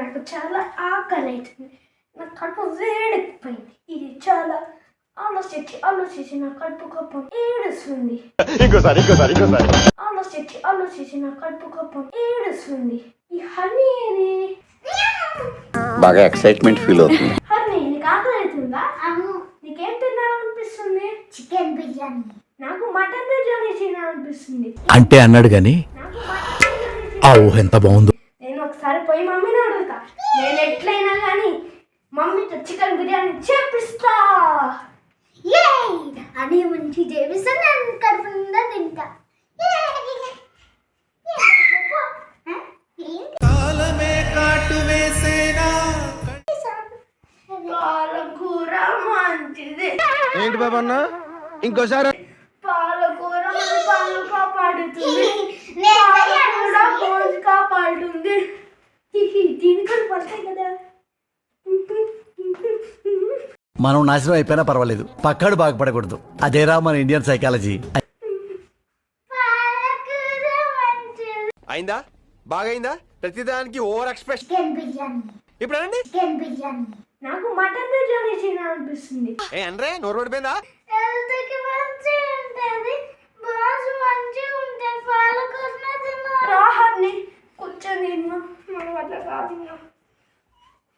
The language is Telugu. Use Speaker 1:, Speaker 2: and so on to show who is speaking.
Speaker 1: నాకు చాలా ఆకలి అవుతుంది, నా కడుపు వేడెక్కిపోయింది. ఇది చాలా ఆలోచించి నా కడుపు కప్పం ఏడుస్తుంది. ఆలోచించి నా కడుపు కప్పం ఏడుస్తుంది. ఈ హనీ ఏది?
Speaker 2: బాగా ఎక్సైట్మెంట్ ఫీల్ అవుతుంది.
Speaker 1: హనీ, నీకు ఆకలి అవుతుందా? నీకేం తినాలనిపిస్తుంది?
Speaker 3: చికెన్ బిర్యానీ.
Speaker 1: నాకు మటన్ బిర్యానీ తినాలనిపిస్తుంది.
Speaker 4: అంటే అన్నాడు గాని
Speaker 1: నాకు మటన్ బిర్యానీ
Speaker 4: ఆ ఊహ ఎంత బాగుందో.
Speaker 1: నేను ఒకసారి పోయి మమ్మీని అడుగుతా. నేను ఎట్లయినా కానీ మమ్మీతో చికెన్ బిర్యానీ చేపిస్తా.
Speaker 3: అని మంచి చేపిస్తా, నేను కడుపు నిండా తింటా.
Speaker 1: పాలకూర మంచిది.
Speaker 5: ఏంటి బాబా అన్న ఇంకోసారి?
Speaker 1: పాలకూర మన పాలు కాపాడుతుంది, పాలకూర బోన్స్ కాపాడుతుంది. దీనికని పడతాయి కదా.
Speaker 4: మనం నాశనం అయిపోయినా పర్వాలేదు, పక్కాడు బాగుపడకూడదు. అదేరా మన ఇండియన్ సైకాలజీ.
Speaker 3: పాలకూర మంచిది.
Speaker 5: అయిందా? బాగైందా? ప్రతిదానికి ఓవర్ ఎక్స్ప్రెషన్.
Speaker 3: చికెన్ బిర్యానీ.
Speaker 5: ఇప్పుడు అనండి.
Speaker 3: చికెన్ బిర్యానీ.
Speaker 1: నాకు మటన్ బిర్యానీ తినాలనిపిస్తుంది.
Speaker 5: ఏ అనరే, నోరు పడిపోయిందా?
Speaker 3: హెల్త్కి మంచిది.